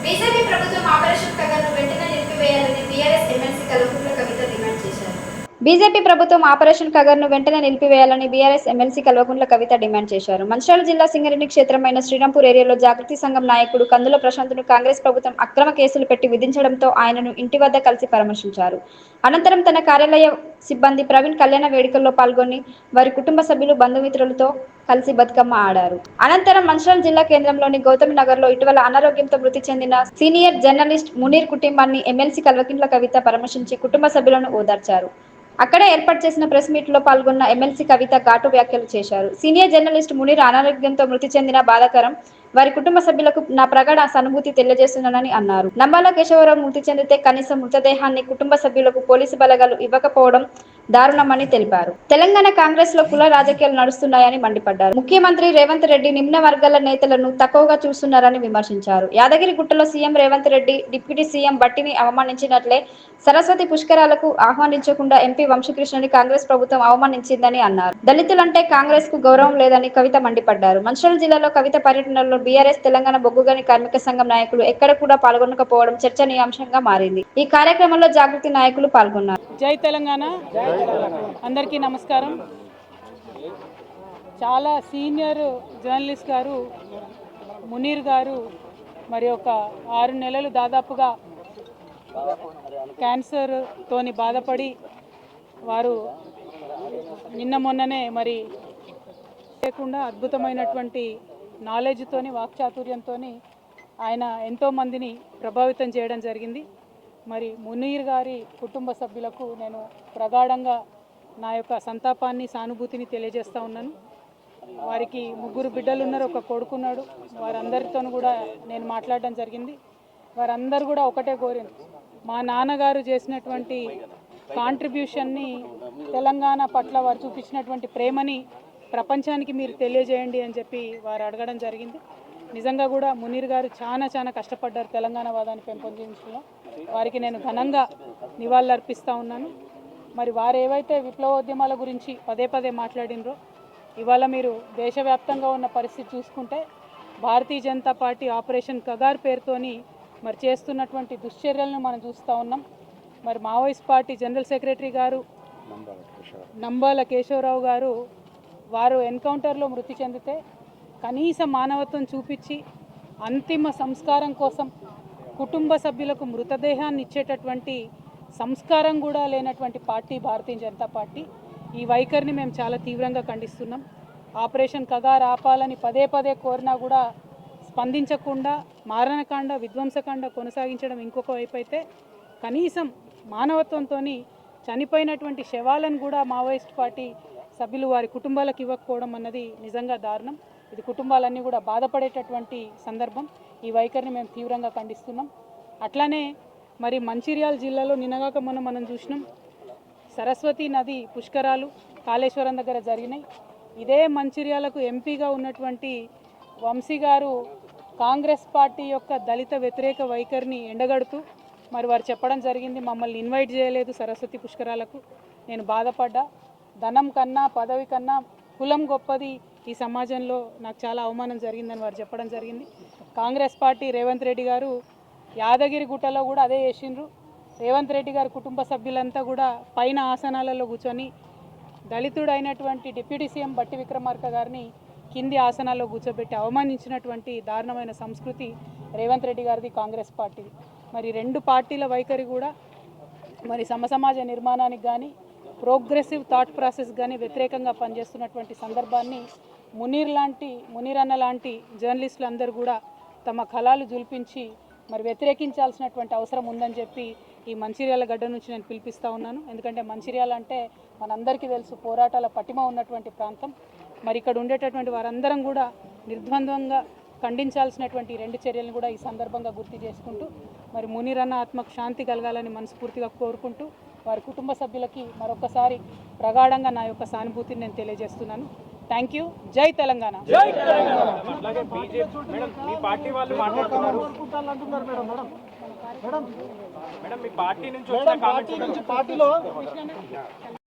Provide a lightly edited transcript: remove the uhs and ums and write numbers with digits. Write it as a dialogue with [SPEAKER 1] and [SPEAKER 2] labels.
[SPEAKER 1] BJP ప్రభుత్వం operation కగర్ను వెంటనే నిలిపివేయాలని BRS MLC Kalvakuntla Kavitha demand చేశారు. బీజేపీ ప్రభుత్వం ఆపరేషన్ కగర్ను వెంటనే నిలిపివేయాలని BRS MLC Kalvakuntla Kavitha demand చేశారు. మంచిర్యాల జిల్లా సింగరేణి క్షేత్రమైన శ్రీరాంపూర్ ఏరియాలో జాగృతి సంఘం నాయకుడు కందుల ప్రశాంత్ను కాంగ్రెస్ ప్రభుత్వం అక్రమ కేసులు పెట్టి విధించడంతో ఆయనను ఇంటి వద్ద కలిసి పరామర్శించారు. అనంతరం తన కార్యాలయ సిబ్బంది ప్రవీణ్ కళ్యాణ వేడుకల్లో పాల్గొని వారి కుటుంబ సభ్యులు బంధుమిత్రులతో కలిసి బతుకమ్మ ఆడారు. అనంతరం మంచిర్యాల జిల్లా కేంద్రంలోని గౌతమి నగర్లో ఇటీవల అనారోగ్యంతో మృతి చెందిన సీనియర్ జర్నలిస్ట్ మునీర్ కుటుంబాన్ని ఎమ్మెల్సీ కల్వకుంట్ల కవిత పరామర్శించి కుటుంబ సభ్యులను ఓదార్చారు. అక్కడే ఏర్పాటు చేసిన ప్రెస్ మీట్ లో పాల్గొన్న ఎమ్మెల్సీ కవిత ఘాటు వ్యాఖ్యలు చేశారు. సీనియర్ జర్నలిస్ట్ మునీర్ అనారోగ్యంతో మృతి చెందిన బాధాకరం. వారి కుటుంబ సభ్యులకు నా ప్రగాఢ సానుభూతి తెలియజేస్తున్నానని అన్నారు. నంబాల కేశవరావు మృతి చెందితే కనీసం మృతదేహాన్ని కుటుంబ సభ్యులకు పోలీసు బలగాలు ఇవ్వకపోవడం దారుణమని తెలిపారు. తెలంగాణ కాంగ్రెస్ లో కుల రాజకీయాలు నడుస్తున్నాయని మండిపడ్డారు. ముఖ్యమంత్రి రేవంత్ రెడ్డి నిమ్న వర్గాల నేతలను తక్కువగా చూస్తున్నారని విమర్శించారు. యాదగిరిగుట్టలో CM Revanth Reddy deputy CM భట్టిని అవమానించినట్లే సరస్వతి పుష్కరాలకు ఆహ్వానించకుండా ఎంపీ వంశీకృష్ణని కాంగ్రెస్ ప్రభుత్వం అవమానించిందని అన్నారు. దళితులంటే కాంగ్రెస్ కు గౌరవం లేదని కవిత మండిపడ్డారు. మంచిర్యాల జిల్లాలో కవిత పర్యటనలో బీఆర్ఎస్ తెలంగాణ బొగ్గుగని కార్మిక సంఘం నాయకులు ఎక్కడ కూడా పాల్గొనకపోవడం చర్చనీయాంశంగా మారింది. ఈ కార్యక్రమంలో జాగృతి నాయకులు పాల్గొన్నారు.
[SPEAKER 2] జై తెలంగాణ. అందరికీ నమస్కారం. చాలా సీనియర్ జర్నలిస్ట్ గారు మునీర్ గారు మరి ఒక 6 నెలలు దాదాపుగా క్యాన్సర్ తోని బాధపడి వారు నిన్న మొన్ననే మరి లేకుండా అద్భుతమైనటువంటి నాలెడ్జ్తోని వాక్చాతుర్యంతోని ఆయన ఎంతోమందిని ప్రభావితం చేయడం జరిగింది. మరి మునీర్ గారి కుటుంబ సభ్యులకు నేను ప్రగాఢంగా నా యొక్క సంతాపాన్ని సానుభూతిని తెలియజేస్తూ ఉన్నాను. వారికి 3 బిడ్డలు ఉన్నారు, ఒక కొడుకున్నాడు. వారందరితోనూ కూడా నేను మాట్లాడడం జరిగింది. వారందరూ కూడా ఒకటే కోరారు, మా నాన్నగారు చేసినటువంటి కాంట్రిబ్యూషన్ని తెలంగాణ పట్ల వారు చూపించినటువంటి ప్రేమని ప్రపంచానికి మీరు తెలియజేయండి అని చెప్పి వారు అడగడం జరిగింది. నిజంగా కూడా మునీర్ గారు చాలా కష్టపడ్డారు తెలంగాణ వాదాన్ని పెంపొందించడంలో. వారికి నేను ఘనంగా నివాళులర్పిస్తూ ఉన్నాను. మరి వారు ఏవైతే విప్లవోద్యమాల గురించి పదే మాట్లాడినరో ఇవాళ మీరు దేశవ్యాప్తంగా ఉన్న పరిస్థితి చూసుకుంటే భారతీయ జనతా పార్టీ ఆపరేషన్ కగార్ పేరుతోని మరి చేస్తున్నటువంటి దుశ్చర్యలను మనం చూస్తూ ఉన్నాం. మరి మావోయిస్ట్ పార్టీ జనరల్ సెక్రటరీ గారు నంబాల కేశవరావు గారు వారు ఎన్కౌంటర్లో మృతి చెందితే కనీస మానవత్వం చూపించి అంతిమ సంస్కారం కోసం కుటుంబ సభ్యులకు మృతదేహాన్ని ఇచ్చేటటువంటి సంస్కారం కూడా లేనటువంటి పార్టీ భారతీయ జనతా పార్టీ. ఈ వైఖరిని మేము చాలా తీవ్రంగా ఖండిస్తున్నాం. ఆపరేషన్ కగార్ ఆపాలని పదే కోరినా కూడా స్పందించకుండా మారణకాండ విధ్వంసకాండ కొనసాగించడం ఇంకొక వైపు అయితే, కనీసం మానవత్వంతో చనిపోయినటువంటి శవాలను కూడా మావోయిస్ట్ పార్టీ సభ్యులు వారి కుటుంబాలకు ఇవ్వకపోవడం అన్నది నిజంగా దారుణం. ఇది కుటుంబాలన్నీ కూడా బాధపడేటటువంటి సందర్భం. ఈ వైఖరిని మేము తీవ్రంగా ఖండిస్తున్నాం. అట్లానే మరి మంచిర్యాల జిల్లాలో నిన్నగాక మనం చూసినాం, సరస్వతి నది పుష్కరాలు కాళేశ్వరం దగ్గర జరిగినాయి. ఇదే మంచిర్యాలకు ఎంపీగా ఉన్నటువంటి వంశీ గారు కాంగ్రెస్ పార్టీ యొక్క దళిత వ్యతిరేక వైఖరిని ఎండగడుతూ మరి వారు చెప్పడం జరిగింది, మమ్మల్ని ఇన్వైట్ చేయలేదు సరస్వతి పుష్కరాలకు. నేను బాధపడ్డా. ధనం కన్నా పదవి కన్నా కులం గొప్పది ఈ సమాజంలో, నాకు చాలా అవమానం జరిగిందని వారు చెప్పడం జరిగింది. కాంగ్రెస్ పార్టీ రేవంత్ రెడ్డి గారు యాదగిరిగుట్టలో కూడా అదే చేసిండ్రు. రేవంత్ రెడ్డి గారి కుటుంబ సభ్యులంతా కూడా పైన ఆసనాలలో కూర్చొని దళితుడు అయినటువంటి డిప్యూటీ సీఎం బట్టి విక్రమార్క గారిని కింది ఆసనాల్లో కూర్చోబెట్టి అవమానించినటువంటి దారుణమైన సంస్కృతి రేవంత్ రెడ్డి గారిది, కాంగ్రెస్ పార్టీది. మరి 2 పార్టీల వైఖరి కూడా మరి సమసమాజ నిర్మాణానికి కానీ ప్రోగ్రెసివ్ థాట్ ప్రాసెస్ కానీ వ్యతిరేకంగా పనిచేస్తున్నటువంటి సందర్భాన్ని మునీర్ అన్న లాంటి జర్నలిస్టులు అందరూ కూడా తమ కళాలు జుల్పించి మరి వ్యతిరేకించాల్సినటువంటి అవసరం ఉందని చెప్పి ఈ మంచిర్యాల గడ్డ నుంచి నేను పిలిపిస్తూ ఉన్నాను. ఎందుకంటే మంచిర్యాల అంటే మనందరికీ తెలుసు పోరాటాల పటిమ ఉన్నటువంటి ప్రాంతం. మరి ఇక్కడ ఉండేటటువంటి వారందరం కూడా నిర్ద్వంద్వంగా ఖండించాల్సినటువంటి 2 చర్యలను కూడా ఈ సందర్భంగా గుర్తు చేసుకుంటూ మరి మునీర్ అన్న ఆత్మకు శాంతి కలగాలని మనస్ఫూర్తిగా కోరుకుంటూ వారి కుటుంబ సభ్యులకి మరొకసారి ప్రగాఢంగా నా యొక్క సానుభూతిని నేను తెలియజేస్తున్నాను. Thank you. జై తెలంగాణ.
[SPEAKER 3] మేడం మీ పార్టీ నుంచి